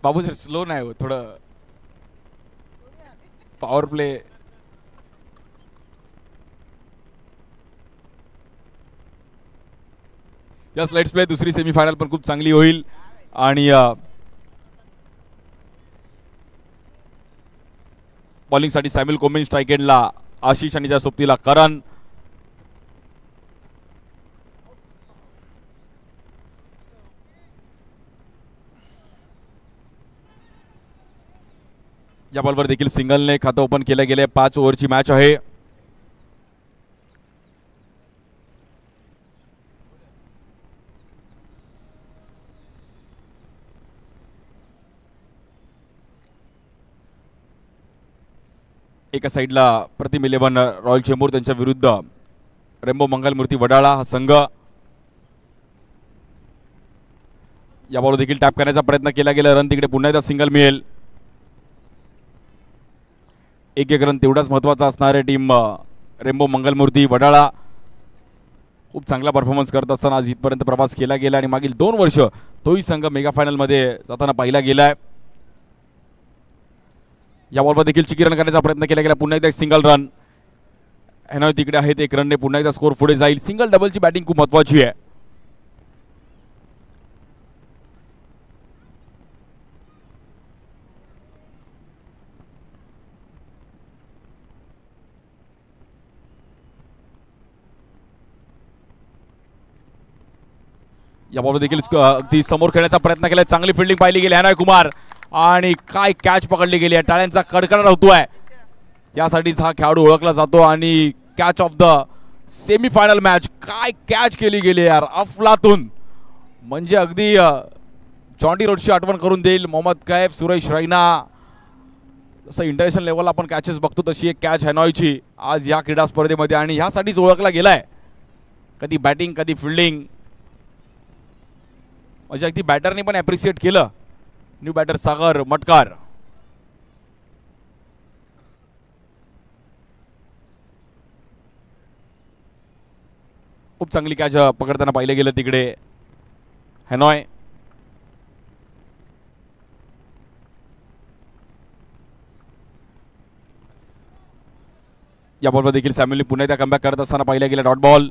बाबू sir slow नाही हो, थोडं power play. Yes let's play. दुसरी सेमीफायनल पण खूप चांगली होईल. आणि बॉलिंगसाठी सॅम्युअल कोमिन, स्ट्राईक एंडला आशिष आणि त्या सोबतीला करण. या बॉलवर देखील सिंगलने खातं ओपन केलं गेले. 5 ओव्हरची मॅच आहे. एका साईडला प्रतिम 11 रॉयल चेंबूर, त्यांच्या विरुद्ध रेम्बो मंगलमूर्ती वडाळा हा संघ. या बॉल देखील टॅप करण्याचा प्रयत्न केला गेला. रन तिकडे पुन्हा एकदा सिंगल मिळेल. एक रन तेवढाच महत्त्वाचा असणार आहे टीम रेम्बो मंगलमूर्ती वडाळा. खूप चांगला परफॉर्मन्स करत असताना आज इथपर्यंत प्रवास केला गेला आणि मागील 2 वर्ष तोही संघ मेगा फायनलमध्ये जाताना पाहिला गेलाय. या बॉलवर देखील चिकी रन करण्याचा प्रयत्न केला गेला. पुन्हा एकदा एक सिंगल रन. हेनॉय तिकडे आहेत. 1 रनने पुन्हा एकदा स्कोर पुढे जाईल. सिंगल डबलची बॅटिंग खूप महत्त्वाची आहे. या बॉलवर देखील अगदी समोर खेळण्याचा प्रयत्न केला. चांगली फिल्डिंग पाहिली गेली हॅनॉय कुमार आणि काय कॅच पकडली गेली आहे. टाळ्यांचा कडकडाट होतोय. यासाठीच हा खेळाडू ओळखला जातो. आणि catch of the semifinal match. काय कॅच केली गेली यार अफलातून. म्हणजे अगदी जॉन्टी रोडची आठवण करून देईल. मोहम्मद कैफ, सुरेश रैना, जसं इंटरनॅशनल लेवलला आपण कॅचेस बघतो तशी एक कॅच हॅनॉयची आज या क्रीडा स्पर्धेमध्ये. आणि ह्यासाठीच ओळखला गेलाय. कधी बॅटिंग कधी फिल्डिंग. म्हणजे अगदी बॅटरने पण ॲप्रिशिएट केलं. न्यू बॅटर सागर मटकार. खूप चांगली कॅच पकडताना पाहिलं गेलं तिकडे हॅनॉय. या बॉलवर देखील सॅम्युअलने पुन्हा एकदा कमबॅक करत असताना पाहिलं गेलं. Dot ball.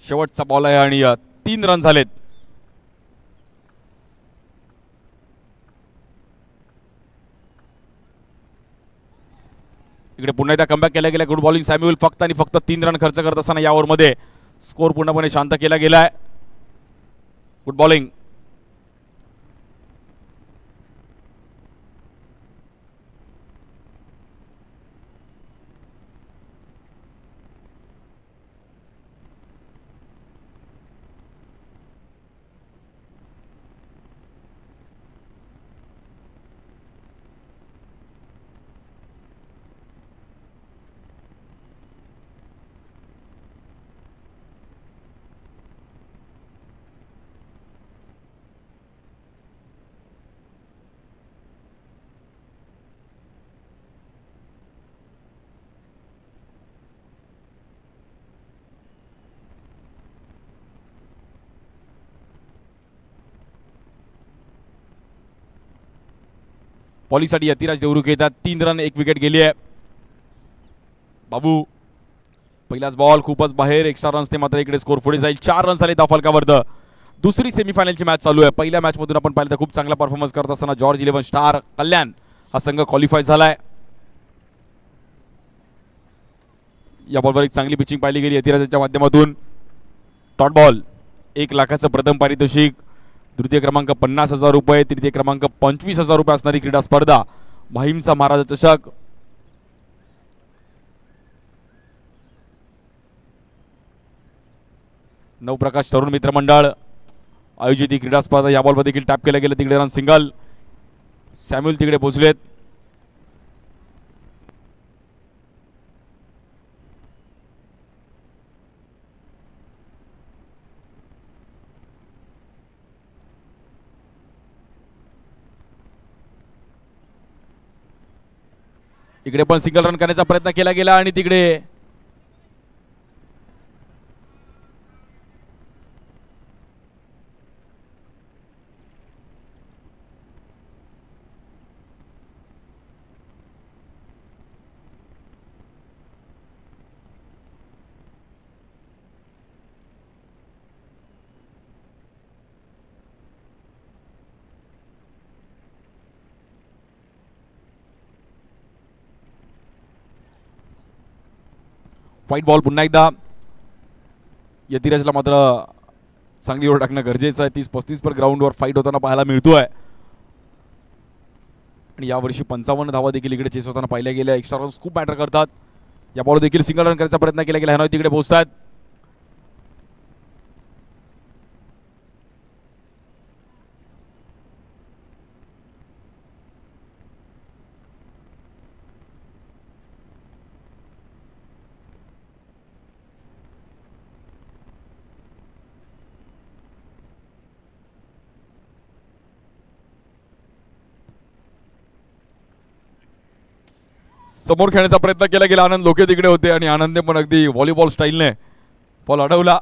शेवटचा बॉल आहे आणि 3 रन झालेत. इकडे पुन्हा एकदा कमबॅक केला गेला. Good bowling Samuel. फक्त आणि फक्त 3 रन खर्च करत असताना या ओव्हरमध्ये स्कोर पूर्णपणे शांत केला गेलाय. Good bowling. बॉलिंगसाठी यतिराज देवरुख येतात. 3 रन 1 विकेट गेली आहे. बाबू पहिलाच बॉल खूपच बाहेर. एक्स्ट्रा रन्सने मात्र इकडे स्कोर पुढे जाईल. 4 रन झाले धाव फलकावर. दुसरी सेमीफायनलची मॅच चालू आहे. पहिल्या मॅचमधून आपण पाहिलं तर खूप चांगला परफॉर्मन्स करत असताना जॉर्ज 11 स्टार कल्याण हा संघ क्वालिफाय झालाय. या बॉलवर एक चांगली पिचिंग पाहिली गेली यतिराजांच्या माध्यमातून. Dot ball. 1 लाखाचं प्रथम पारितोषिक. द्वितीय क्रमांक 50,000 रुपये. तृतीय क्रमांक 25,000 रुपये असणारी क्रीडा स्पर्धा माहीमचा महाराजा चषक. नवप्रकाश तरुण मित्र मंडळ आयोजित ही क्रीडा स्पर्धा. या बॉलवर देखील टॅप केलं गेलं. तिकडे रन सिंगल. सॅम्युअल तिकडे पोहोचलेत. इकडे पण सिंगल रन करण्याचा प्रयत्न केला गेला आणि तिकडे व्हाईट बॉल पुन्हा एकदा यतिराजला मात्र चांगली ओव्हर टाकणं गरजेचं आहे. 30-35 पर ग्राउंडवर फाईट होताना पाहायला मिळतोय आणि यावर्षी 55 धावा देखील इकडे चेस होताना पाहिल्या गेल्या. एक्स्ट्रा रन्स खूप मॅटर करतात. या बॉल देखील सिंगल रन करायचा प्रयत्न केला गेला. हॅनॉय तिकडे पोहोचतात. समोर खेळण्याचा प्रयत्न केला गेला. आनंद लोके तिकडे होते आणि आनंदने पण अगदी व्हॉलीबॉल स्टाईलने बॉल अडवला.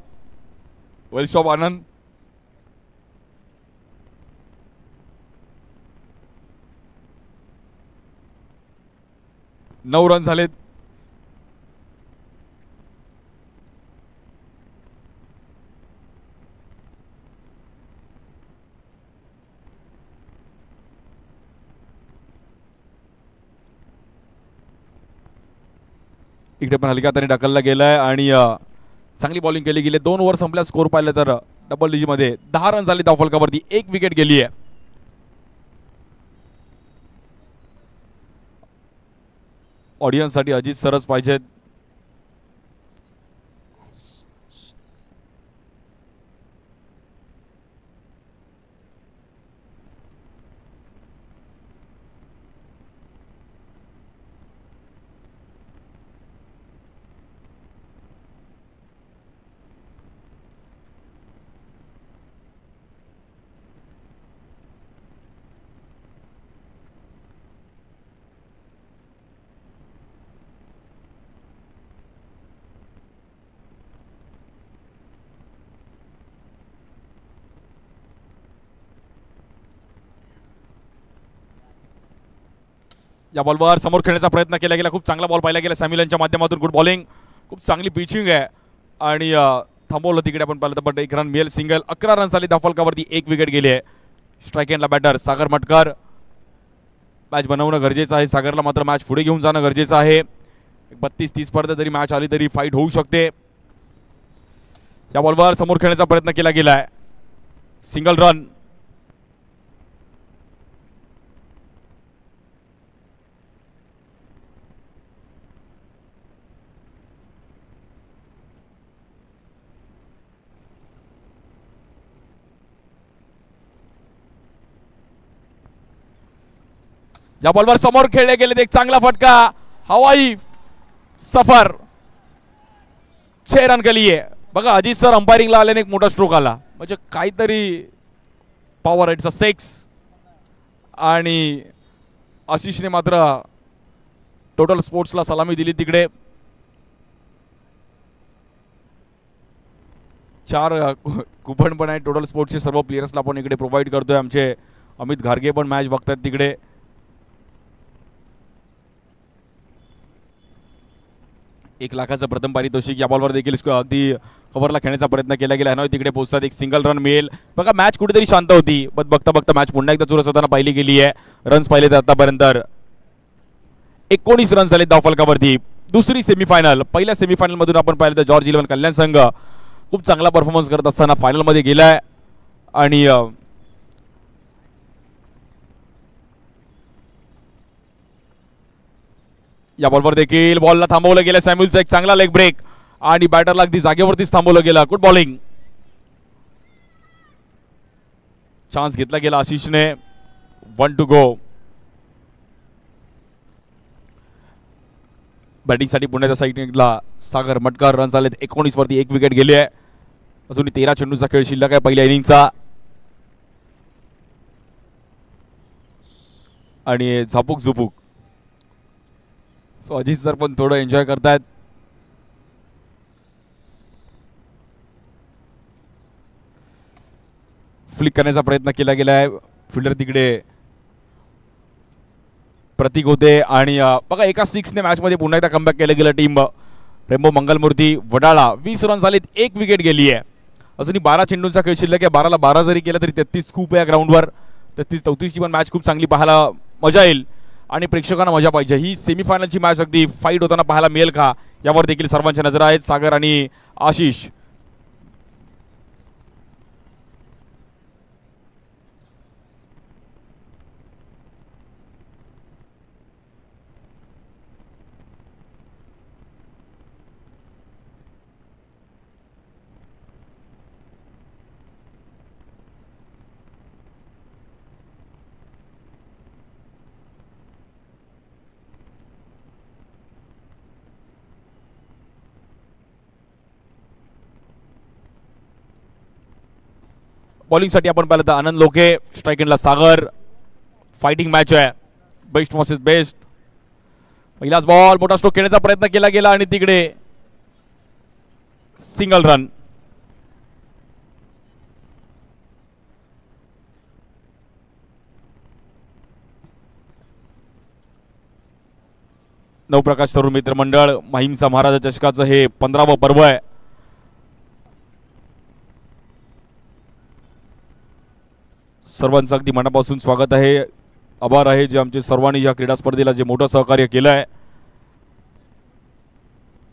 वेल स्टॉप आनंद. नऊ रन झालेत. इकडे पण हलक्या हाताने ढकलला गेलाय आणि चांगली बॉलिंग केली गेली. 2 ओव्हर संपल्या. स्कोर पाहिलं तर डबल डीजी मध्ये 10 रन झाले धावफलकावरती. 1 विकेट गेली आहे. ऑडियन्स साठी अजित सरच पाहिजेत. या बॉलवर समोर खेळण्याचा प्रयत्न केला गेला. खूप चांगला बॉल पाहिला गेला सॅम्युएलच्या माध्यमातून. Good bowling. खूप चांगली पिचिंग आहे आणि थांबवलं तिकडे आपण पाहिलं तर. पण 1 रन मिळेल. सिंगल. 11 रन झाली धावफलकावरती. 1 विकेट गेली आहे. स्ट्राईक एंडला बॅटर सागर मटकर. मॅच बनवणं गरजेचं आहे. सागरला मात्र मॅच पुढे घेऊन जाणं गरजेचं आहे. 32-30 पर्यंत जरी मॅच आली तरी फाईट होऊ शकते. या बॉलवर समोर खेळण्याचा प्रयत्न केला गेलाय. Single run. या बॉलवर समोर खेळले गेले. एक चांगला फटका. हवाई सफर. 6 रन के लिए. बघा अजित सर अंपायरिंगला आल्याने एक मोठा स्ट्रोक आला. म्हणजे काहीतरी पॉवर. It's a 6. आणि आशिषने मात्र टोटल स्पोर्ट्सला सलामी दिली. तिकडे 4 कुपन पण आहे टोटल स्पोर्ट्सचे. सर्व प्लेयर्सला आपण इकडे प्रोव्हाइड करतोय. आमचे अमित घारगे पण मॅच बघतात तिकडे. एक लाखाचं प्रथम पारितोषिक. या बॉलवर देखील अगदी कव्हरला खेळण्याचा प्रयत्न केला गेला. हॅनॉय तिकडे पोहोचतात. एक सिंगल रन मिळेल. बघा मॅच कुठेतरी शांत होती. बघता बघता मॅच पुन्हा एकदा चुरस होताना पाहिली गेली आहे. रन्स पाहिले तर आतापर्यंत 19 रन झाले धावफलकावरती. दुसरी सेमीफायनल. पहिल्या सेमीफायनल मधून आपण पाहिलं तर जॉर्ज 11 कल्याण संघ खूप चांगला परफॉर्मन्स करत असताना फायनल मध्ये गेलाय आणि या बॉलवर देखील बॉलला थांबवलं गेलं. सॅम्युएलचा एक चांगला लेग ब्रेक आणि बॅटरला अगदी जागेवरतीच थांबवलं गेलं. Good bowling. चान्स घेतला गेला आशिषने. 1 to go. बॅटिंगसाठी पुण्याच्या साईडला सागर मटकर. रन झालेत 19 वरती. 1 विकेट गेली आहे. अजून 13 चेंडूचा खेळ शिल्लक आहे पहिल्या इनिंगचा आणि झापूक झुपूक. सो अजित सर पण थोडं एन्जॉय करतायत. फ्लिक करण्याचा प्रयत्न केला गेला आहे. फिल्डर तिकडे प्रतीक होते आणि बघा एका 6ने मॅच मध्ये पुन्हा एकदा कमबॅक केलं गेलं team. Rainbow Mangalmurti Wadala. 20 run झालेत. 1 विकेट गेली आहे. अजूनही 12 चेंडूंचा खेळ शिल्लक आहे. 12ला 12 जरी केला तरी 33 खूप आहे ग्राउंडवर. 33-34 ची पण मॅच खूप चांगली पाहायला मजा येईल आणि प्रेक्षकांना मजा पाहिजे. ही सेमीफायनलची मॅच अगदी फाईट होताना पाहायला मिळेल का यावर देखील सर्वांच्या नजर आहेत. सागर आणि आशिष बॉलिंगसाठी आपण पाहिलं तर आनंद लोके, स्ट्राईक एंडला सागर. फायटिंग मॅच आहे, बेस्ट वर्सेस बेस्ट. पहिलाच बॉल मोठा स्ट्रोक खेळण्याचा प्रयत्न केला गेला आणि तिकडे सिंगल रन. नवप्रकाश तरुण मित्र मंडळ माहीमचा महाराजा चषकाचं हे 15वं पर्व आहे. सर्वांचं अगदी मनापासून स्वागत आहे. आभार आहे जे आमचे सर्वांनी या क्रीडा स्पर्धेला जे मोठं सहकार्य केलं आहे.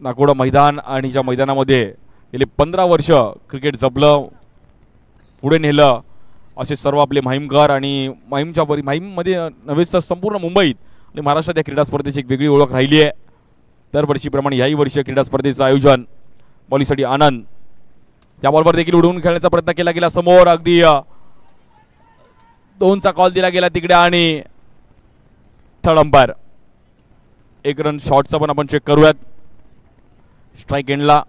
नाकोडा मैदान आणि ज्या मैदानामध्ये गेले 15 वर्ष क्रिकेट जपलं, पुढे नेलं, असे सर्व आपले माहीमकर आणि माहीममध्ये नव्हेच तर संपूर्ण मुंबईत आणि महाराष्ट्रात या क्रीडा स्पर्धेची एक वेगळी ओळख राहिली आहे. दरवर्षीप्रमाणे याही वर्षी क्रीडा स्पर्धेचं आयोजन. बॉलिंगसाठी आनंद, त्या बॉलवर देखील उडवून खेळण्याचा प्रयत्न केला गेला. समोर अगदी 2चा कॉल दिला गेला तिकडे आणि थर्ड अंपायर. 1 रन शॉटचा पण आपण चेक करूयात. स्ट्राईक एंडला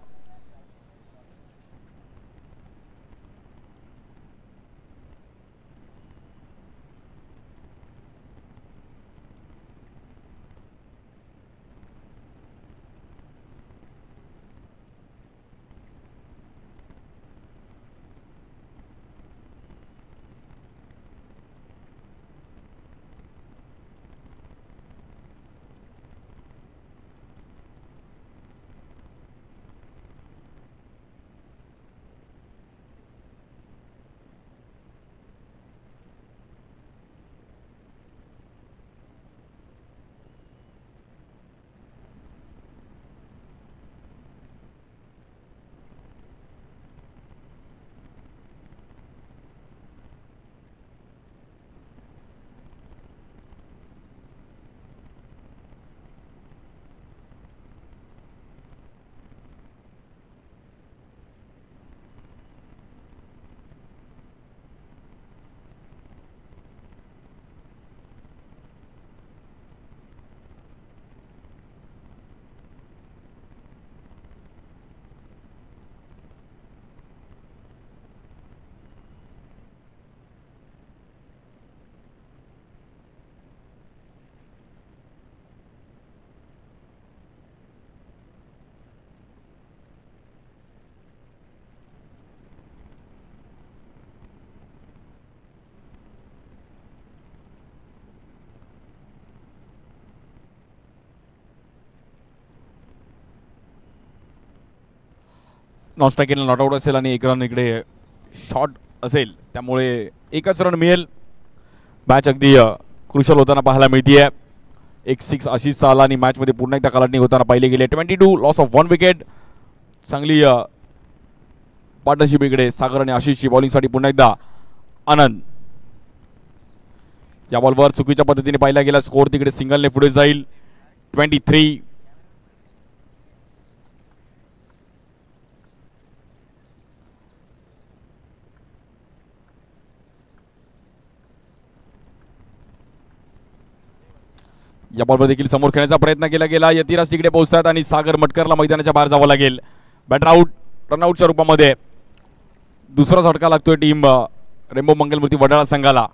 नॉन स्ट्राईक एंडला नॉट आउट असेल आणि 1 रन इकडे शॉट असेल, त्यामुळे 1च रन मिळेल. मॅच अगदी क्रुशल होताना पाहायला मिळतीये. 1 6 आशिषचा आला आणि मॅचमध्ये पुन्हा एकदा कालाटणी होताना पाहिले गेले. 22 लॉस ऑफ 1 विकेट. चांगली पार्टनरशिप इकडे सागर आणि आशिषची. बॉलिंगसाठी पुन्हा एकदा आनंद. या बॉलवर चुकीच्या पद्धतीने पाहिला गेला. स्कोर तिकडे सिंगलने पुढे जाईल. 23. या बॉलवर देखील समोर खेळण्याचा प्रयत्न केला गेला. यतिराज तिकडे पोहोचतात आणि सागर मटकरला मैदानाच्या बाहेर जावं लागेल. बॅटर आउट, रनआउटच्या रूपामध्ये. दुसरा झटका लागतोय टीम रेम्बो मंगलमूर्ती वडाळा संघाला.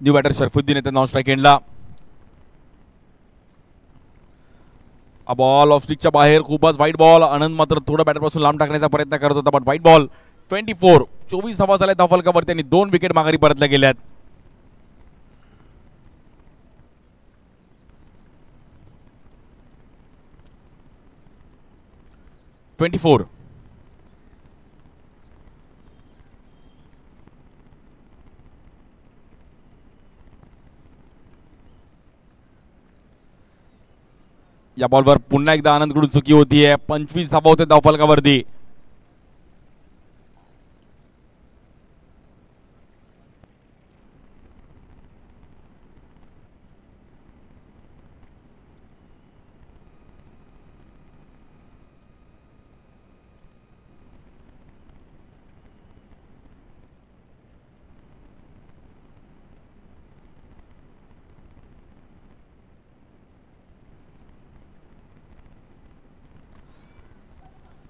न्यू बॅटर शरफुद्दीन येते नॉन स्ट्राईक एंडला. बॉल ऑफ स्टिकच्या बाहेर, खूपच वाईट बॉल. आनंद मात्र थोडं बॅटरपासून लांब टाकण्याचा प्रयत्न करत होता, बट वाईट बॉल. 24 धावा झाल्या धाव फलकावरती आणि 2 विकेट माघारी परतल्या गेल्यात. या बॉलवर पुन्हा एकदा आनंदकडून चुकी होतीये. 25 धावा होते धावफलकावरती.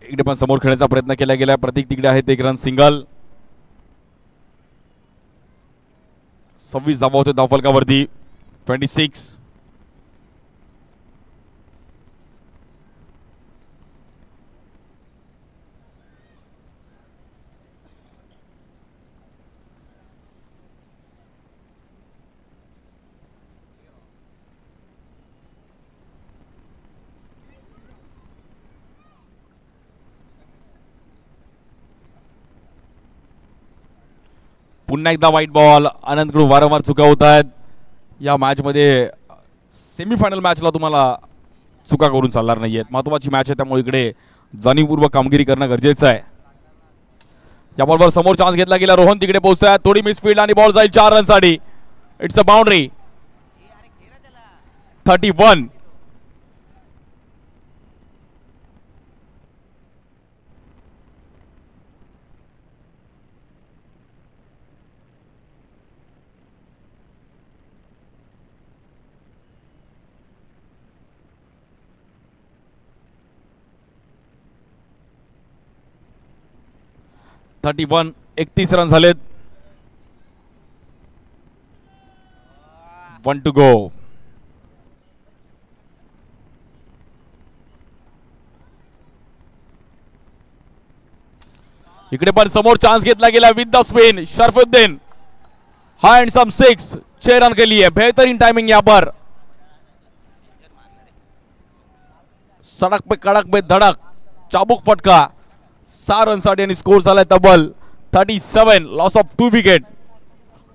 इकडे पण समोर खेळण्याचा प्रयत्न केला गेला. प्रतीक तिकडे आहेत, एक रन सिंगल. 26 धावा होते धावफलकावरती. 26. पुन्हा एकदा वाईट बॉल. आनंदकडून वारंवार चुका होत आहेत या मॅच मध्ये. सेमीफायनल मॅचला तुम्हाला चुका करून चालणार नाहीयेत. महत्वाची मॅच आहे, त्यामुळे इकडे जाणीवपूर्वक कामगिरी करणं गरजेचं आहे. या बॉलवर समोर चान्स घेतला गेला. रोहन तिकडे पोहोचतोय, थोडी मिसफील्ड आणि बॉल जाईल 4 रनसाठी. It's a boundary. 31. Thirty 31 run झालेत. 1 to go. इकडे पण समोर चान्स घेतला गेला with the spin. Sharafuddin handsome 6, 6 run के लिए. बेहतरीन टाइमिंग यहां पर. सड़क पे कड़क पे धड़क, चाबुक फटका. 6 रनसाठी आणि स्कोर झालाय तब्बल 37. Loss of 2 wicket.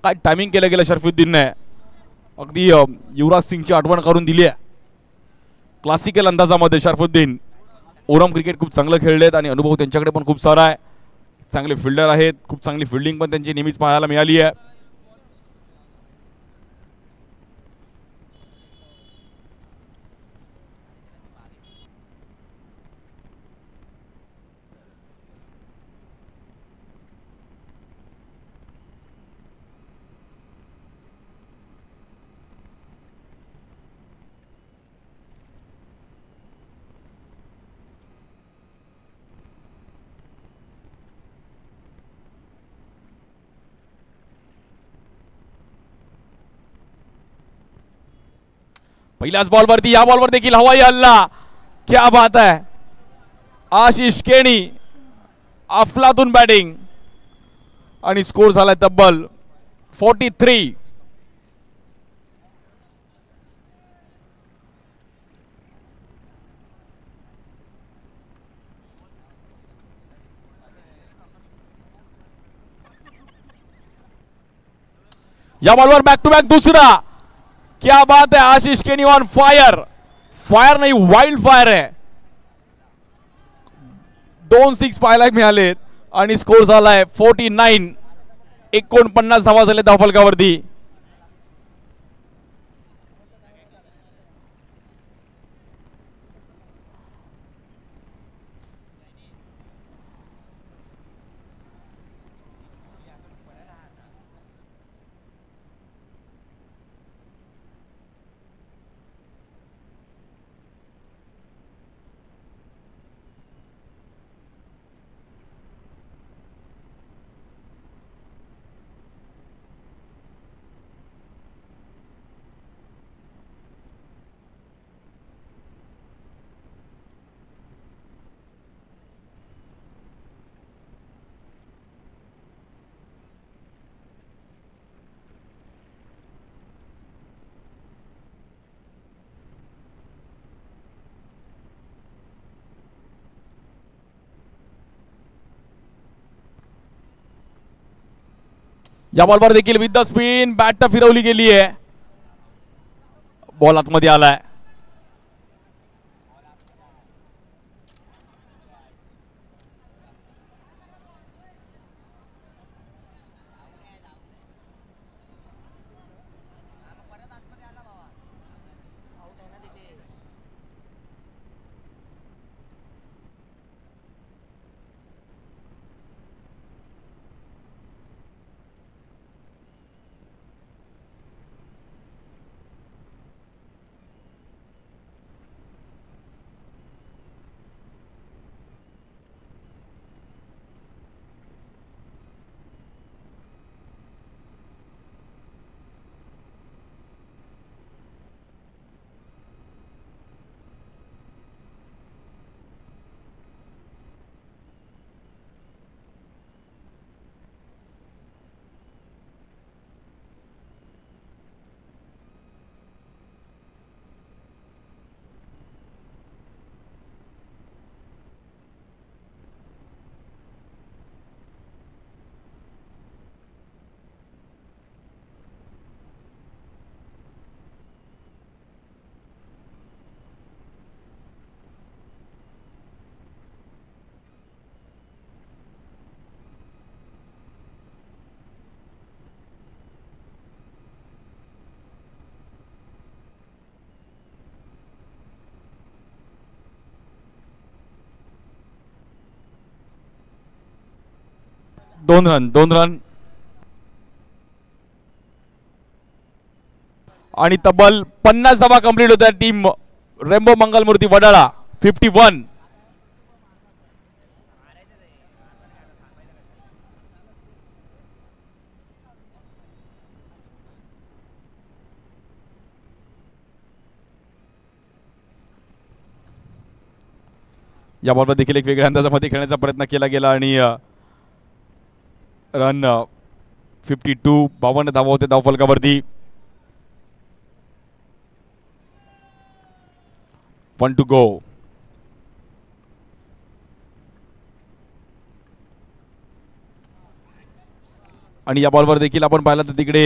काय टायमिंग केलं गेलं शरफुद्दीनने. अगदी युवराज सिंगची आठवण करून दिली आहे. क्लासिकल अंदाजामध्ये शरफुद्दीन. ओरम क्रिकेट खूप चांगलं खेळलेत आणि अनुभव त्यांच्याकडे पण खूप सारा आहे. चांगले फिल्डर आहेत, खूप चांगली फिल्डिंग पण त्यांची नेहमीच पाहायला मिळाली आहे. पहिल्याच बॉलवरती या बॉलवर देखील हवाई हल्ला. क्या बात है. आशिष केणी अफलातून बॅटिंग आणि स्कोर झालाय तब्बल 43. या बॉलवर बॅक टू बॅक दुसरा. क्या बात है. आशीष केनी ऑन फायर. फायर नाही, वाइल्ड फायर आहे. 2 6 पाहायला मिळालेत आणि स्कोर झालाय 49. 49 धावा झाले धावफलकावरती. या बॉलवर देखील विथ द स्पिन बॅट फिरवली गेली आहे. बॉल आतमध्ये आलाय. दोन रन आणि तब्बल 50 धावा कंप्लीट होत्या टीम रेम्बो मंगलमूर्ती वडाळा 51. या बॉलवर देखील एक वेगळ्या अंदाजामध्ये खेळण्याचा प्रयत्न केला गेला आणि रन 52 52 धावा होते धावफलकावरती. 1 to go. आणि या बॉलवर देखील आपण पाहिलं तर तिकडे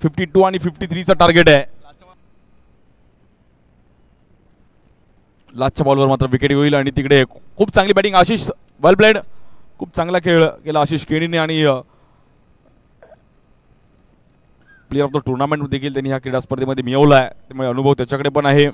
52 आणि 53चं टार्गेट आहे. लास्टच्या बॉलवर मात्र विकेट होईल आणि तिकडे खूप चांगली बॅटिंग आशिष वेल प्लेड. खूप चांगला खेळ केला आशिष केणीने आणि प्लेअर ऑफ द टुर्नामेंट देखील त्यांनी ह्या क्रीडा स्पर्धेमध्ये मिळवला आहे. त्यामुळे अनुभव त्याच्याकडे पण आहे.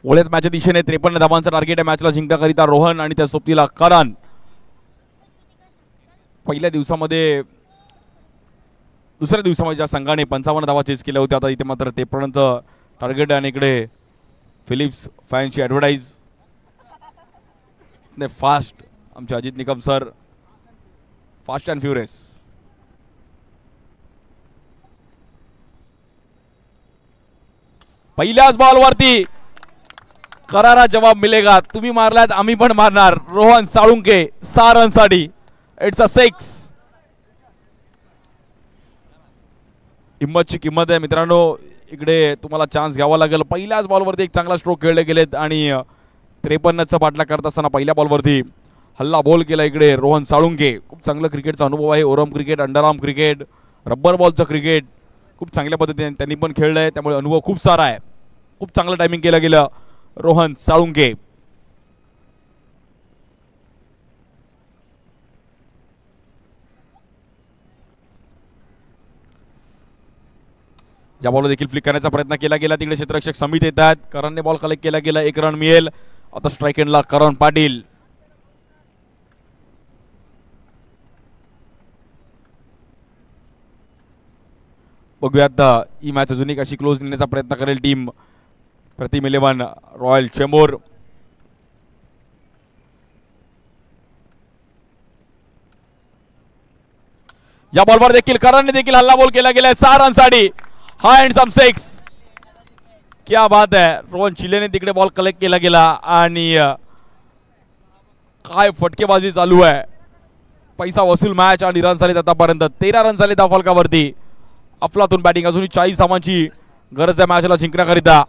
वळत मॅचच्या दिशेने 53 धावांचं टार्गेट आहे मॅचला जिंकण्याकरिता रोहन आणि त्या सोबतीला करण. पहिल्या दिवसामध्ये दुसऱ्या दिवसामध्ये ज्या संघाने 55 धावा चेस केल्या होत्या आता इथे मात्र 53 टार्गेट आहे. आणि इकडे फिलिप्स फॅनची ॲडव्हर्टाईज फास्ट आमचे Ajit Nikam sir fast and furious. पहिल्याच बॉलवरती करारा जवाब मिलेगा. तुम्ही मारलात आम्ही पण मारणार. रोहन साळुंके 6 रनसाठी. It's a 6. हिम्मतची किंमत आहे मित्रांनो. इकडे तुम्हाला चान्स घ्यावा लागेल. पहिल्याच बॉलवरती एक चांगला स्ट्रोक खेळले गेलेत आणि 53चा पाठलाग करत असताना पहिल्या बॉलवरती हल्ला बॉल केला इकडे रोहन साळुंके. खूप चांगलं क्रिकेटचा अनुभव आहे. Overarm cricket, underarm cricket, rubber बॉलचं क्रिकेट खूप चांगल्या पद्धतीने त्यांनी पण खेळलं आहे. त्यामुळे अनुभव खूप सारा आहे. खूप चांगलं टायमिंग केलं गेलं रोहन साळुंके. या बॉल देखील फ्लिक करण्याचा प्रयत्न केला गेला. तिकडे क्षेत्ररक्षक समित येतात. करणने बॉल कलेक्ट केला गेला. 1 रन मिळेल. आता स्ट्राईक एंडला करण पाटील. बघूयात ही मॅच अजूनही कशी क्लोज नेण्याचा प्रयत्न करेल टीम प्रतिम 11 रॉयल चेंबूर. या बॉलवर देखील करणने देखील हल्ला बॉल केला गेला 6 रनसाठी. हा एंड सम 6. क्या बात है. रोहन चिलेने तिकडे बॉल कलेक्ट केला गेला आणि काय फटकेबाजी चालू आहे. पैसा वसूल मॅच आणि रन झाले आतापर्यंत 13 रन झाले धावफलकावरती. अफलातून बॅटिंग. अजूनही 40 धावांची गरज आहे मॅचला जिंकण्याकरिता.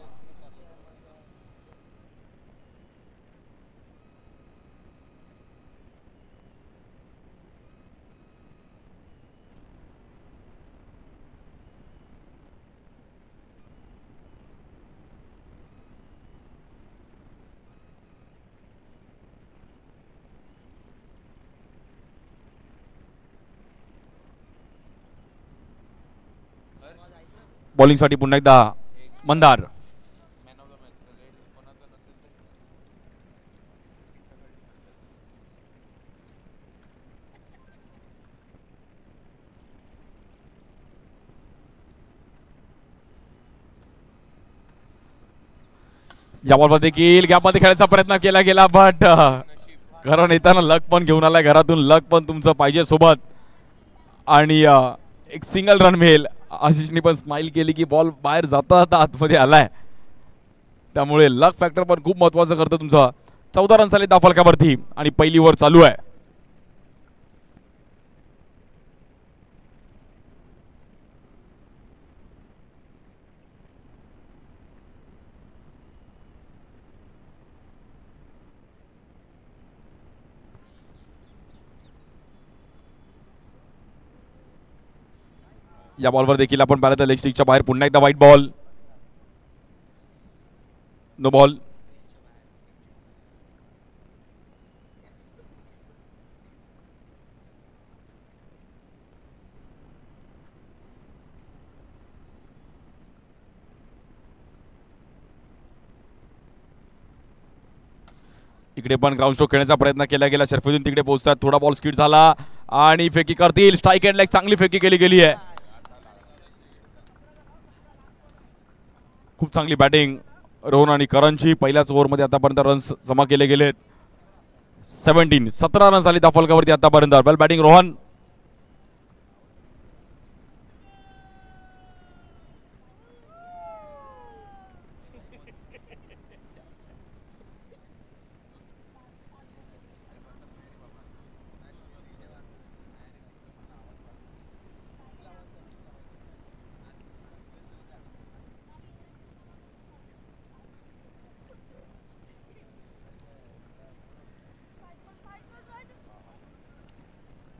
बॉलिंगसाठी पुन्हा एकदा मंदार. या बॉलवर देखील गॅपमध्ये खेळायचा प्रयत्न केला गेला बट कारण येताना लक पण घेऊन आलाय घरातून. लक पण तुमचं पाहिजे सोबत आणि एक सिंगल रन मिळेल. आशिषने पण स्माइल केली की बॉल बाहेर जाता जाता आतमध्ये आलाय. त्यामुळे लक फॅक्टर पण खूप महत्वाचं करतं तुमचं. 14 रन झाले धावफलकावरती आणि पहिली ओव्हर चालू आहे. या बॉलवर देखील आपण पाहिलं लेग स्टिकच्या बाहेर पुन्हा एकदा व्हाईट बॉल. No ball. इकडे पण ग्राउंड स्ट्रोक खेळण्याचा प्रयत्न केला गेला. शर्फुद्दीन तिकडे पोहोचतात. थोडा बॉल स्किड झाला आणि फेकी करतील. स्ट्राईक एंडला एक चांगली फेकी केली गेली आहे. खूप चांगली बॅटिंग रोहन आणि करणची. पहिल्याच ओव्हरमध्ये आतापर्यंत रन्स जमा केले गेलेत. 17 रन झाली धावफलकावरती आतापर्यंत. Well batting Rohan.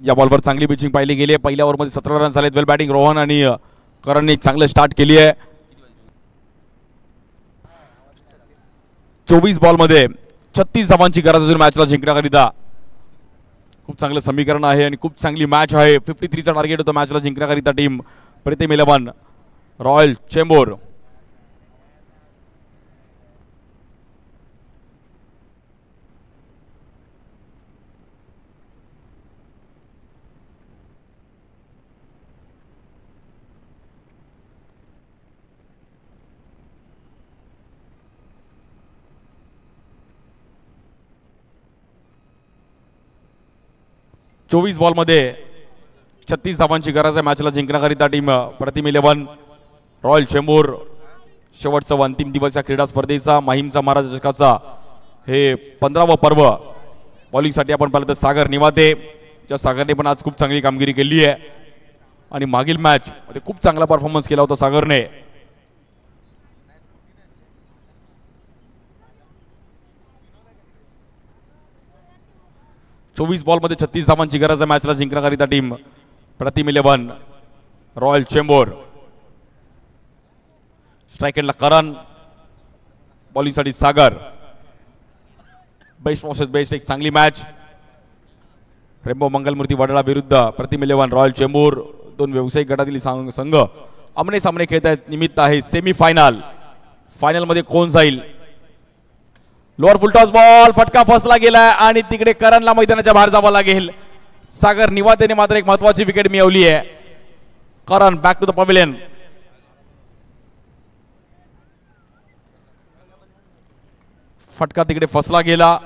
या बॉलवर चांगली पिचिंग पाहिली गेली आहे. पहिल्या ओव्हरमध्ये 17 रन झालेत. वेल बॅटिंग रोहन आणि करणने चांगलं स्टार्ट केली आहे. 24 बॉलमध्ये 36 धावांची गरज असून मॅचला जिंकण्याकरिता. खूप चांगलं समीकरण आहे आणि खूप चांगली मॅच आहे. 53चा टार्गेट होतं मॅचला जिंकण्याकरिता टीम प्रतिम 11 रॉयल चेंबूर. 24 बॉलमध्ये 36 धावांची गरज आहे मॅचला जिंकण्याकरिता टीम प्रतिम 11 रॉयल चेंबूर. शेवटचा अंतिम दिवस या क्रीडा स्पर्धेचा माहीमचा महाराज चषकाचा हे 15वं पर्व. बॉलिंगसाठी आपण पाहिलं तर सागर निवाते, ज्या सागरने पण आज खूप चांगली कामगिरी केली आहे आणि मागील मॅच मध्ये खूप चांगला परफॉर्मन्स केला होता सागरने. चोवीस बॉलमध्ये 36 धावांची गरज आहे मॅचला जिंकण्याकरिता टीम प्रतिम 11 रॉयल चेंबूर. स्ट्राइक एंडला करण, बॉलिंगसाठी सागर. बेस्ट वर्सेस बेस्ट एक चांगली मॅच. रेम्बो मंगलमूर्ती वडाळा विरुद्ध प्रतिम 11 रॉयल चेंबूर. दोन व्यावसायिक गटातील संघ आमने सामने खेळत आहेत. निमित्त आहे सेमीफायनल. फायनल मध्ये कोण जाईल? लोअर फुलटॉस बॉल, फटका फसला गेला आणि तिकडे करणला मैदानाच्या बाहेर जावं लागेल. सागर निवातेने मात्र एक महत्वाची विकेट मिळवली आहे. करण बॅक टू द पवेलियन. फटका तिकडे फसला गेला.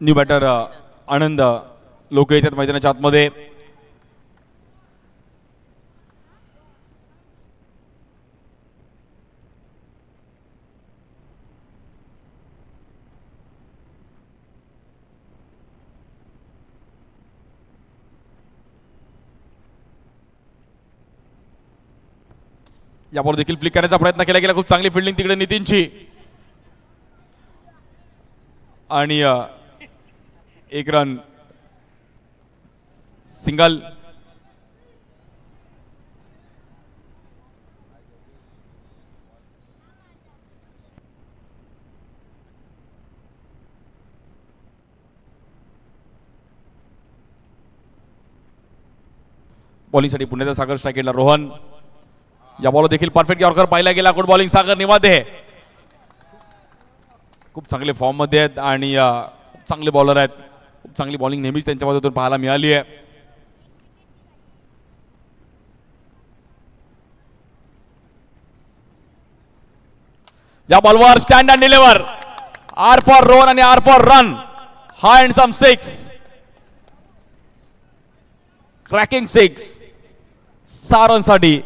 न्यू बॅटर आनंद लोक येतात मैदानाच्या आतमध्ये. या बॉल देखील फ्लिक करण्याचा प्रयत्न केला गेला. खूप चांगली फिल्डिंग तिकडे नितीनची आणि एक रन सिंगल. बॉलिंगसाठी पुण्याचा सागर, स्ट्राइक एंडला रोहन. या बॉल देखील परफेक्ट यॉर्कर पाहिला गेला. गुड बॉलिंग सागर निवाते. खूप चांगले फॉर्म मध्ये आहेत आणि चांगले बॉलर आहेत. खूप चांगली बॉलिंग नेहमीच त्यांच्या मधून पाहायला मिळाली आहे. या बॉलवर stand and deliver. R for Rohan आणि R for run. High and some 6. Cracking 6 6 रनसाठी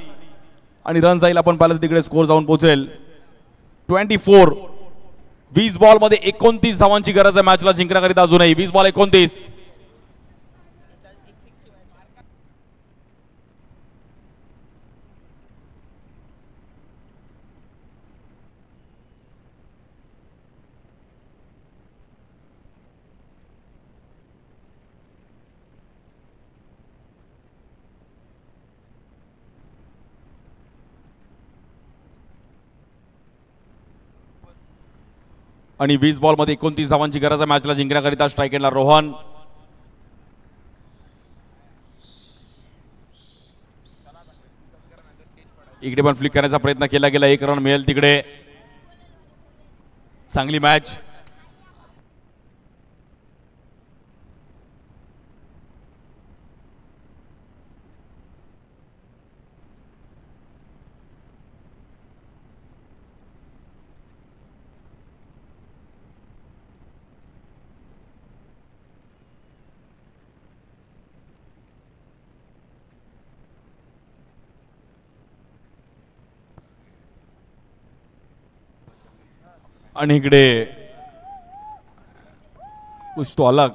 आणि रन जाईल आपण पाहिलं तिकडे स्कोर जाऊन पोहोचेल 24. 20 बॉल मध्ये 29 धावांची गरज आहे मॅचला जिंकण्याकरिता अजूनही. 20 बॉल 29. आणि 20 बॉल मध्ये 29 धावांची गरज आहे मॅचला जिंकण्याकरिता. स्ट्राइक एंडला रोहन. इकडे पण फ्लिक करण्याचा प्रयत्न केला गेला. एक रन मिळेल तिकडे. चांगली मॅच. आणि इकडे कुछ तो अलग.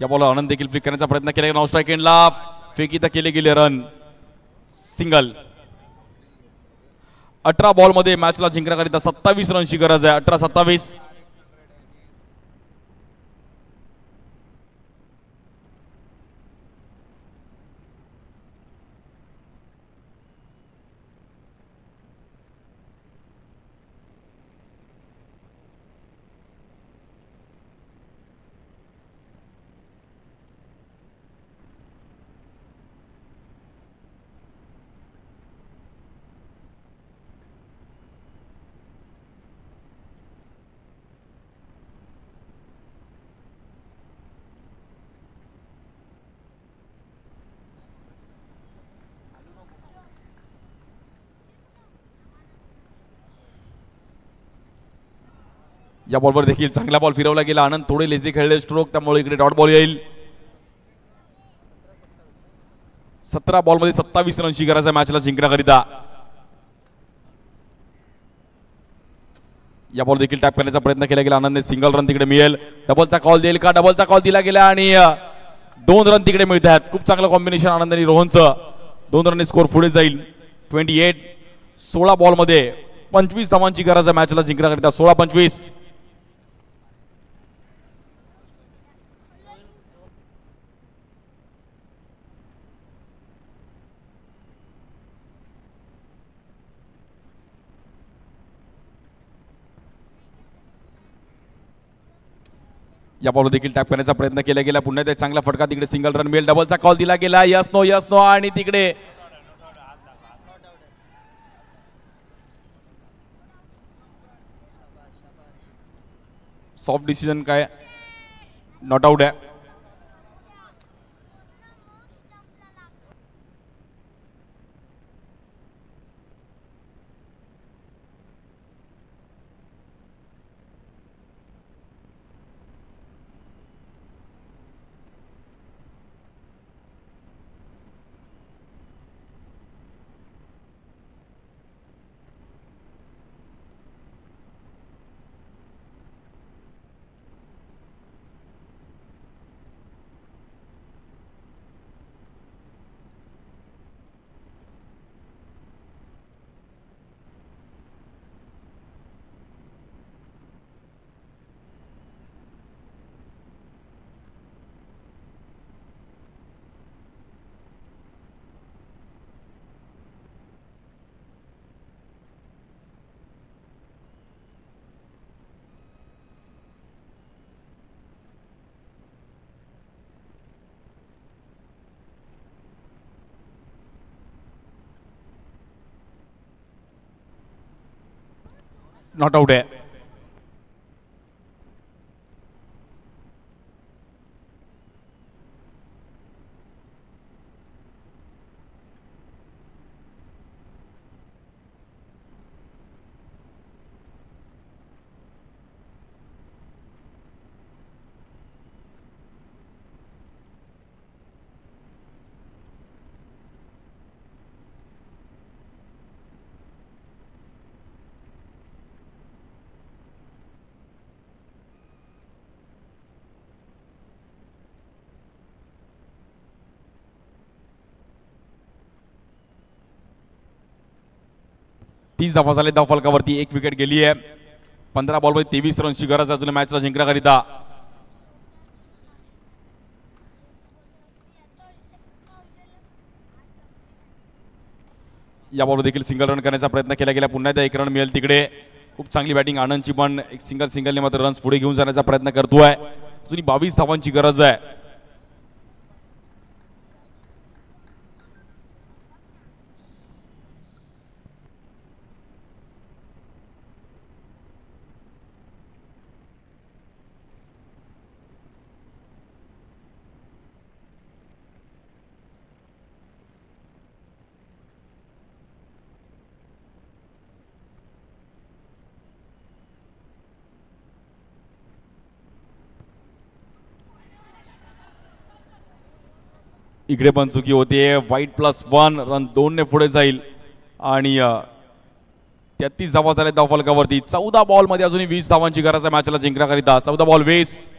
या बॉल आनंद देखील फ्लिक करण्याचा प्रयत्न केला. नाव स्ट्राइक एंडला फेकी तर केले गेले. Run single. 18 बॉल मध्ये मॅचला जिंकण्याकरिता 27 रनची गरज आहे. 18-27. या बॉलवर देखील चांगला बॉल फिरवला गेला. आनंद थोडे लेझी खेळले स्ट्रोक, त्यामुळे इकडे डॉट बॉल येईल. 17 बॉलमध्ये 27 रनची गरज आहे मॅचला जिंकण्याकरिता. या बॉल देखील टॅप करण्याचा प्रयत्न केला गेला. आनंदने सिंगल रन तिकडे मिळेल. डबलचा कॉल देईल का? डबलचा कॉल दिला गेला आणि 2 रन तिकडे मिळत आहेत. खूप चांगलं कॉम्बिनेशन आनंद आणि रोहनचं. 2 रनने स्कोर पुढे जाईल. 28. 16 बॉलमध्ये 25 धावांची गरज आहे मॅचला जिंकण्याकरिता. 16-25. या बॉल देखील टॅप करण्याचा प्रयत्न केला गेला. पुन्हा ते चांगला फटका, तिकडे सिंगल रन मिळेल. डबलचा कॉल दिला गेला. यस नो आणि तिकडे सॉफ्ट डिसिजन काय, नॉट आउट आहे. नॉट आउट आहे. तीस धावा झाले धाव फलकावरती. 1 विकेट गेली आहे. 15 बॉलमध्ये 23 रनची गरज अजून मॅचला जिंकण्याकरिता. या बॉल देखील सिंगल रन करण्याचा प्रयत्न केला गेला. पुन्हा एकदा 1 रन मिळेल तिकडे. खूप चांगली बॅटिंग आनंदची, पण एक सिंगलने मात्र रन्स पुढे घेऊन जाण्याचा प्रयत्न करतोय. अजून 22 धावांची गरज आहे. इकडे पण चुकी होते. वाईट +1 रन 2 ने पुढे जाईल आणि 33 धावा झाल्या धाव फलकावरती. 14 बॉलमध्ये अजूनही 20 धावांची गरज आहे मॅचला जिंकण्याकरिता. 14 बॉल 20.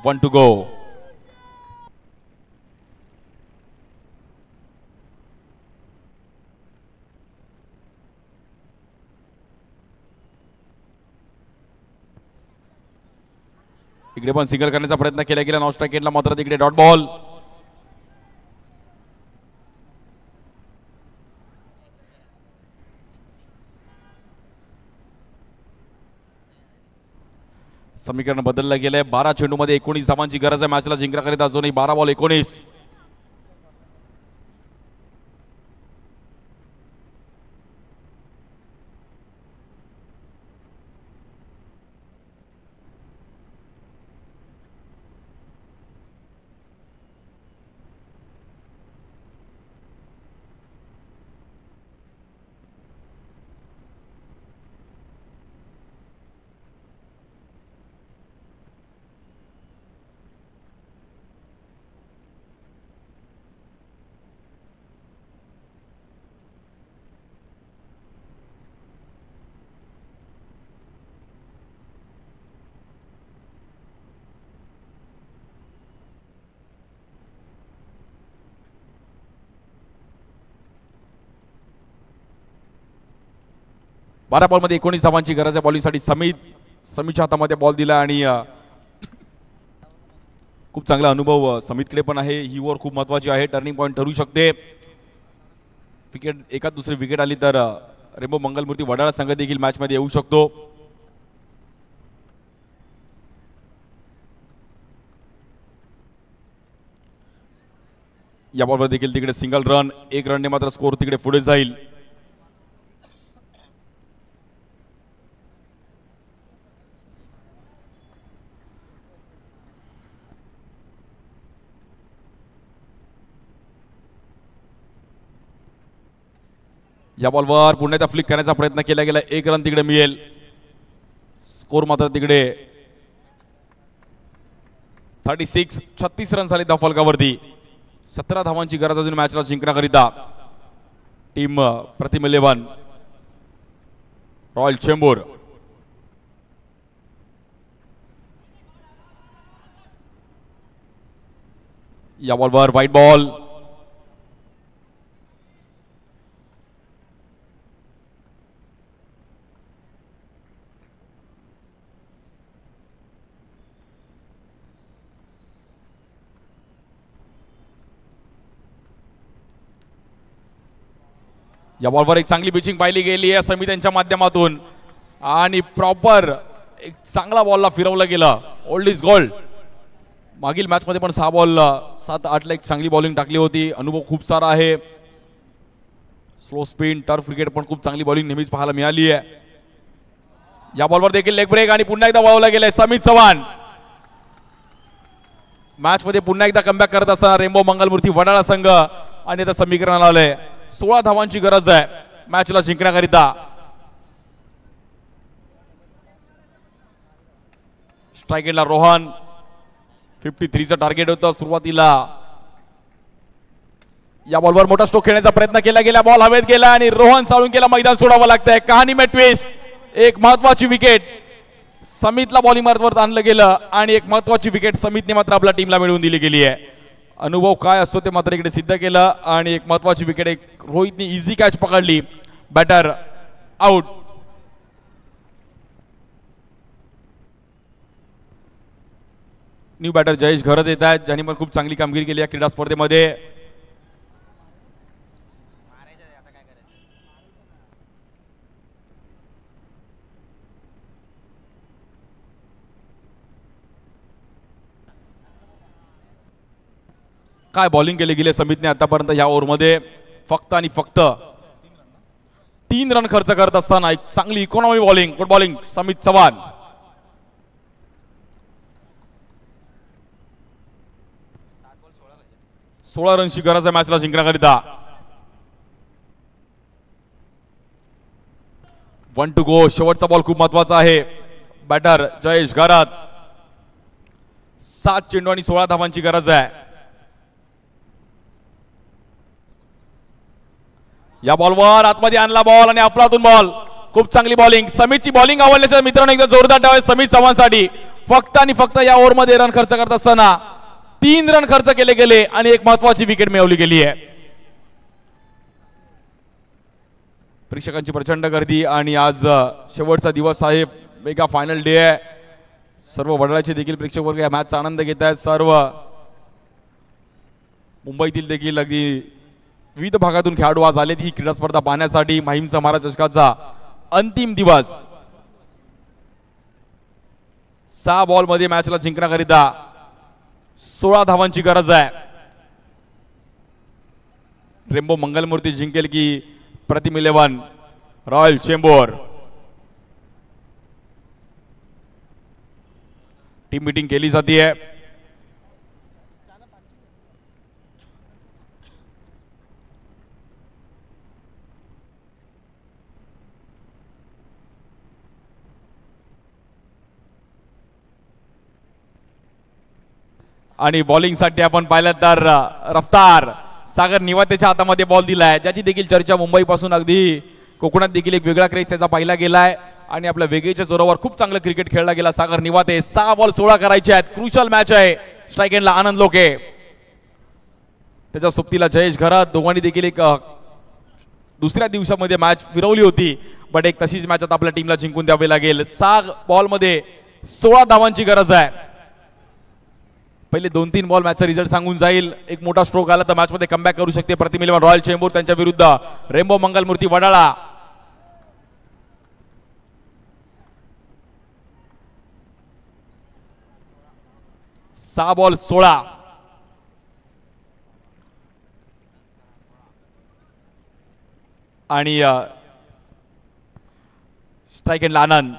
One to go. इकडे पण सिंगल करण्याचा प्रयत्न केला गेला. नॉन स्ट्राइक एंडला मात्र तिकडे डॉट बॉल. समीकरण बदललं गेलंय. 12 चेंडूमध्ये 19 धावांची गरज आहे मॅचला जिंकण्याकरिता. अजूनही 12 बॉल 19. 12 बॉलमध्ये 19 धावांची गरज आहे बॉलिंगसाठी. समीच्या हातामध्ये बॉल दिला आणि खूप चांगला अनुभव समीतकडे पण आहे. ही ओव्हर खूप महत्वाची आहे, टर्निंग पॉईंट ठरू शकते. विकेट एकाच दुसरी विकेट आली तर रेम्बो मंगलमूर्ती वडाळा संघ देखील मॅच मध्ये येऊ शकतो. या बॉलवर देखील तिकडे सिंगल रन, 1 रनने मात्र स्कोर तिकडे पुढे जाईल. या बॉलवर पुन्हा एकदा फ्लिक करण्याचा प्रयत्न केला गेला, 1 रन तिकडे मिळेल. स्कोर मात्र तिकडे 36 रन झाले त्या फलकावरती. 17 धावांची गरज अजून मॅचला जिंकण्याकरिता. टीम प्रतिम 11 रॉयल चेंबूर. या बॉलवर व्हाईट बॉल. या बॉलवर एक चांगली पिचिंग पाहिली गेली आहे समित यांच्या माध्यमातून आणि प्रॉपर एक चांगला बॉलला फिरवलं गेलं. Old is gold. मागील मॅच मध्ये पण 6 बॉल 7-8 ला एक चांगली बॉलिंग टाकली होती. अनुभव खूप सारा आहे. स्लो स्पिन, टर्फ विकेट पण खूप चांगली बॉलिंग नेहमीच पाहायला मिळाली आहे. या बॉलवर देखील लेग ब्रेक आणि पुन्हा एकदा वळवला गेलाय समित चव्हाण. मॅच मध्ये पुन्हा एकदा कमबॅक करत असताना रेम्बो मंगलमूर्ती वडाळा संघ आणि आता समीकरणाला आलंय. 16 धावांची गरज आहे मॅचला जिंकण्याकरिता. स्ट्राइक एंडला रोहन. 53चं टार्गेट होतं सुरुवातीला. या बॉलवर मोठा स्ट्रोक खेळण्याचा प्रयत्न केला गेला, बॉल हवेत गेला आणि रोहन साळुंकेला मैदान सोडावं लागतंय. कहाणी में ट्विस्ट. एक महत्वाची विकेट समितला बॉलिंग मार्गावर आणलं गेलं आणि एक महत्वाची विकेट समितने मात्र आपल्या टीमला मिळवून दिली गेली आहे. अनुभव काय असतो ते मात्र इकडे सिद्ध केलं आणि एक महत्वाची विकेट. एक रोहितने इझी कॅच पकडली. Batter out. New batter Jayesh Gharat येत आहेत, ज्यांनी पण खूप चांगली कामगिरी केली या क्रीडा स्पर्धेमध्ये. काय बॉलिंग केली गेली समितने आतापर्यंत या ओव्हरमध्ये. फक्त आणि फक्त 3 रन खर्च करत असताना एक चांगली इकॉनॉमी बॉलिंग, गुड बॉलिंग समित चव्हाण. सोळा रनची गरज आहे मॅचला जिंकण्याकरिता. 1 to go. शेवटचा बॉल खूप महत्वाचा आहे. बॅटर जयेश घरात. 7 चेंडू आणि 16 धावांची गरज आहे. या बॉलवर आतमध्ये आणला बॉल आणि अफलातून बॉल. खूप चांगली बॉलिंग. समितची बॉलिंग आवडल्याच्या मित्रांनो एकदा जोरदार टाळ्या समित चव्हाणसाठी. फक्त आणि फक्त या ओव्हरमध्ये रन खर्च करत असताना 3 रन खर्च केले गेले आणि एक महत्वाची विकेट मिळवली गेली आहे. प्रेक्षकांची प्रचंड गर्दी आणि आज शेवटचा दिवस आहे. मेगा फायनल डे आहे. सर्व वडाळ्याचे देखील प्रेक्षक वर्ग या मॅचचा आनंद घेत आहेत. सर्व मुंबईतील देखील अगदी विविध भागातून खेळाडू आज आलेत ही क्रीडा स्पर्धा पाहण्यासाठी. माहीमचा महाराज चषकाचा अंतिम दिवस. 6 बॉलमध्ये मॅचला जिंकण्याकरिता 16 धावांची गरज आहे. रेम्बो मंगलमूर्ती जिंकेल की प्रतिम 11 रॉयल चेंबूर. टीम मीटिंग केली जाते. आणि बॉलिंग साठी आपण पाहिलं तर रफ्तार सागर निवातेच्या हातामध्ये बॉल दिलाय, ज्याची देखील चर्चा मुंबईपासून अगदी कोकणात देखील एक वेगळा क्रेज त्याचा पाहिला गेलाय आणि आपल्या वेगळीच्या जोरावर खूप चांगलं क्रिकेट खेळला गेला सागर निवाते. 6 बॉल 16 करायचे आहेत. क्रुशल मॅच आहे. स्ट्राइक एंडला आनंद लोके, त्याच्या सोबतीला जयेश घरात. दोघांनी देखील एक दुसऱ्या दिवसामध्ये मॅच फिरवली होती, बट एक तशीच मॅच आता आपल्या टीमला जिंकून द्यावी लागेल. 6 बॉलमध्ये 16 धावांची गरज आहे. पहिले 2-3 बॉल मॅचचा रिझल्ट सांगून जाईल. एक मोठा स्ट्रोक आला तर मॅचमध्ये कमबॅक करू शकते प्रतिम इलेव्हन रॉयल चेंबूर त्यांच्या विरुद्ध रेम्बो मंगलमूर्ती वडाळा. सहा बॉल 16 आणि स्ट्राइक एंड आनंद.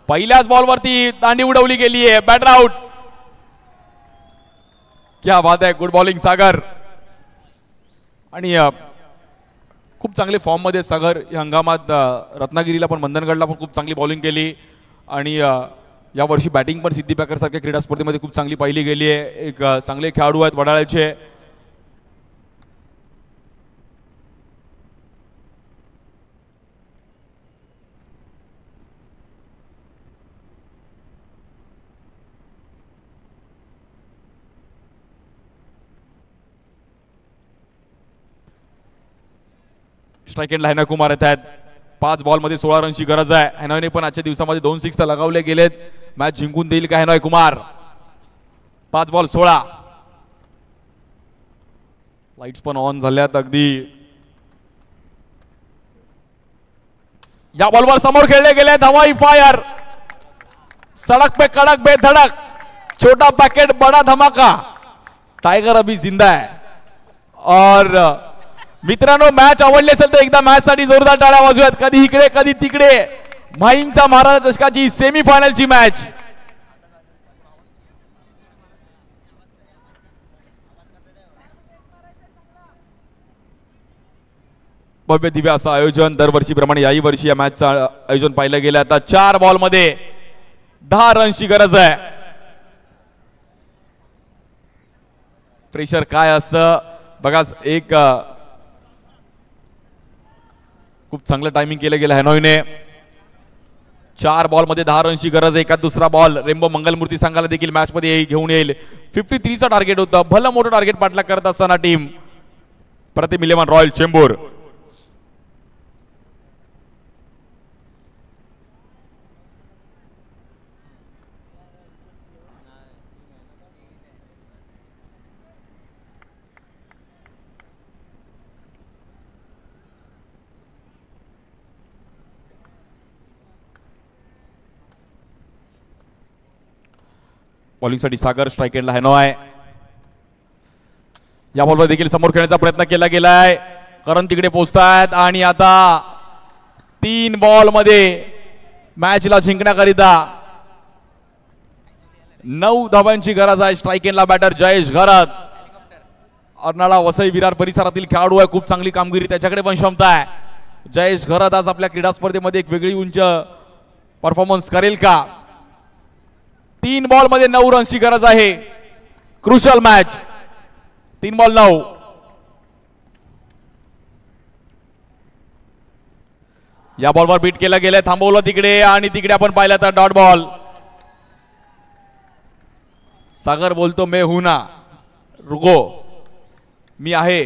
पहिल्याच बॉलवरती दांडी उडवली गेली आहे. Batter out. क्या बात आहे. Good bowling Sagar. आणि खूप चांगले फॉर्म मध्ये सागर या हंगामात. रत्नागिरीला पण मंधनगडला पण खूप चांगली बॉलिंग केली आणि या वर्षी बॅटिंग पण सिद्धी पॅकर सारख्या क्रीडा स्पर्धेमध्ये खूप चांगली पाहिली गेली आहे. एक चांगले खेळाडू आहेत वडाळ्याचे. स्ट्राइक एंडला हैना कुमार येत आहेत. 5 बॉलमध्ये 16 रनची गरज आहे. हैनॉयने पण आजच्या दिवसामध्ये 2 सिक्स लगावले गेलेत. मॅच जिंकून देईल का हैनॉय कुमार. 5 बॉल 16. लाईट्स पण ऑन झाल्यात अगदी. या बॉलवर समोर खेळले गेले. हवाई फायर. सड़क पे कड़क बेधड़क. छोटा पैकेट बड़ा धमाका. टायगर अभी जिंदा है. और मित्रांनो मॅच आवडली असेल तर एकदा मॅच साठी जोरदार टाळ्या वाजवूयात. कधी इकडे कधी तिकडे. माहीमचा महाराजा चषकाची सेमीफायनलची मॅच. भव्य दिव्य असं आयोजन दरवर्षीप्रमाणे याही वर्षी या मॅचचं आयोजन पाहिलं गेलं. आता 4 बॉलमध्ये 10 रनची गरज आहे. प्रेशर काय असतं बघा. एक खूप चांगलं टायमिंग केलं गेलं हैनॉयने. 4 बॉलमध्ये 10 रनची गरज आहे. एका दुसरा बॉल रेम्बो मंगलमूर्ती संघाला देखील मॅच मध्ये घेऊन येईल. 53चा टार्गेट होतं. भलं मोठं टार्गेट पाठलाग करत असताना टीम प्रतिम इलेव्हन रॉयल चेंबूर. बॉलिंगसाठी सागर. स्ट्राइक एंडला हैनॉय. या बॉलवर देखील समोर खेळण्याचा प्रयत्न केला गेलाय. करण तिकडे पोहोचतायत आणि आता 3 बॉलमध्ये मॅचला जिंकण्याकरिता 9 धावांची गरज आहे. स्ट्राइक एंडला बॅटर जयेश घरत. अर्नाळा वसई विरार परिसरातील खेळाडू आहे. खूप चांगली कामगिरी त्याच्याकडे पण क्षमता आहे. जयेश घरत आज आपल्या क्रीडा स्पर्धेमध्ये एक वेगळी उंच परफॉर्मन्स करेल का. 3 बॉलमध्ये 9 रनची गरज आहे. Crucial match. 3 बॉल 9. या बॉलवर बीट केलं गेलं. थांबवलं तिकडे आणि तिकडे आपण पाहिलं तर डॉट बॉल. सागर बोलतो मैं हूं ना रुको. मी आहे.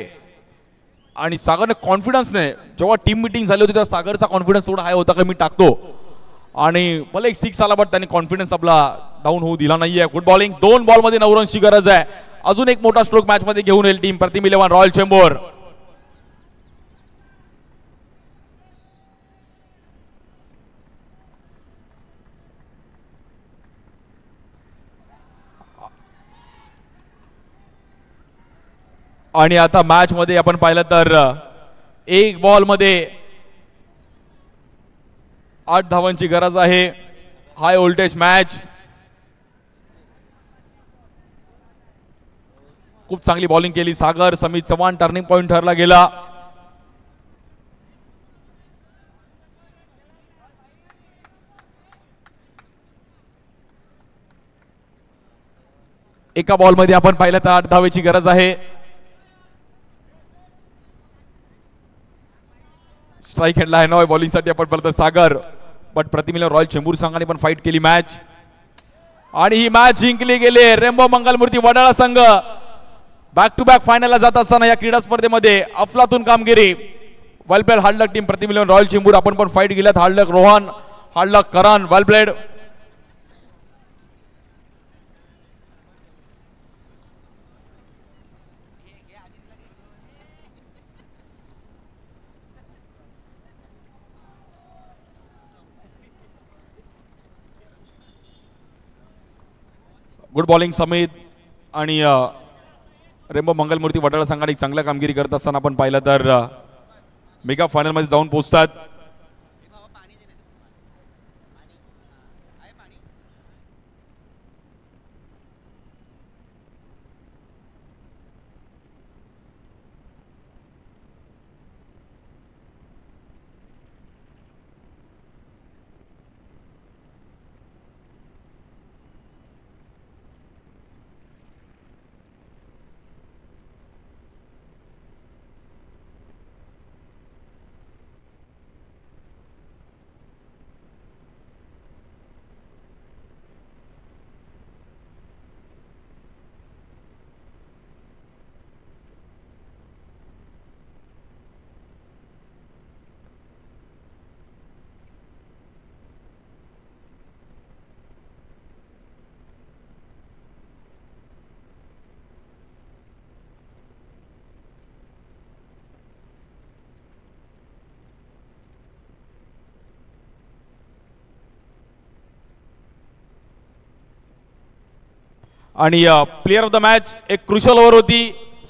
आणि सागरने कॉन्फिडन्सने जेव्हा टीम मीटिंग झाली होती तेव्हा सागरचा कॉन्फिडन्स एवढा हाय होता की मी टाकतो. आणि भले एक 6 आला बट त्याने कॉन्फिडन्स आपला डाऊन होऊ दिला नाहीये. Good bowling. 2 बॉलमध्ये 9 रनची गरज आहे. अजून एक मोठा स्ट्रोक मॅच मध्ये घेऊन येईल टीम प्रतिम इलेव्हन रॉयल चेंबूर. आणि आता मॅच मध्ये आपण पाहिलं तर 1 बॉलमध्ये 8 धावांची गरज आहे. High voltage match. खूप चांगली बॉलिंग केली सागर. समीत चव्हाण टर्निंग पॉइंट ठरला गेला. एका बॉलमध्ये आपण पाहिलं तर 8 धावेची गरज आहे. स्ट्राइक हँडला आहे नॉय. बॉलिंगसाठी आपण पाहिलं तर Sagar. But Pratim eleven royal Chembur संघाने पण फाईट केली मॅच आणि ही मॅच जिंकली गेली. रेम्बो मंगलमूर्ती वडाळा संघ बॅक टू बॅक फायनलला जात असताना या क्रीडा स्पर्धेमध्ये अफलातून कामगिरी. Well played hard luck team Pratim eleven royal Chembur. आपण पण फाईट गेल्यात. Hard luck Rohan, hard luck Karan. Well played. Good bowling Samit आणि रेम्बो मंगलमूर्ती वडाळा संघाने चांगल्या कामगिरी करत असताना आपण पाहिलं तर मेगा फायनल मध्ये जाऊन पोहोचतात. आणि प्लेअर ऑफ द मॅच एक क्रुशल ओव्हर होती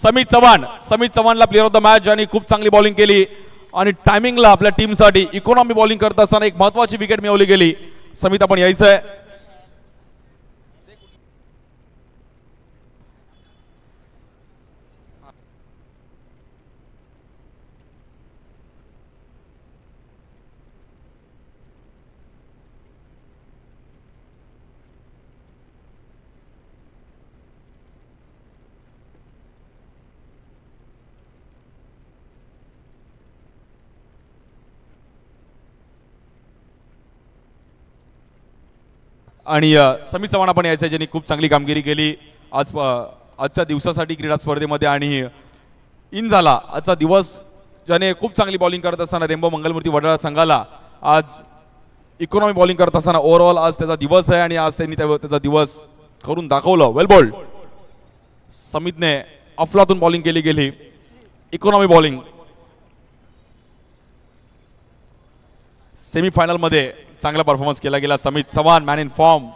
समीत चव्हाण. समीत चव्हाणला प्लेअर ऑफ द मॅच आणि खूप चांगली बॉलिंग केली आणि टायमिंगला आपल्या टीमसाठी इकॉनॉमी बॉलिंग करत असताना एक महत्वाची विकेट मिळवली गेली. समीत आपण यायचं आहे. आणि समीत चव्हाण आपण यायचं ज्यांनी खूप चांगली कामगिरी केली आजच्या दिवसासाठी क्रीडा स्पर्धेमध्ये आणि इन झाला आजचा दिवस. ज्याने खूप चांगली बॉलिंग करत असताना रेम्बो मंगलमूर्ती वडाळा संघाला आज इकॉनॉमी बॉलिंग करत असताना ओव्हरऑल आज त्याचा दिवस आहे आणि आज त्यांनी त्याचा दिवस करून दाखवलं. Well bold. समीतने अफलातून बॉलिंग केली गेली. Economy bowling. सेमीफायनल मध्ये चांगला परफॉर्मन्स केला गेला. Samit Chavan man in form.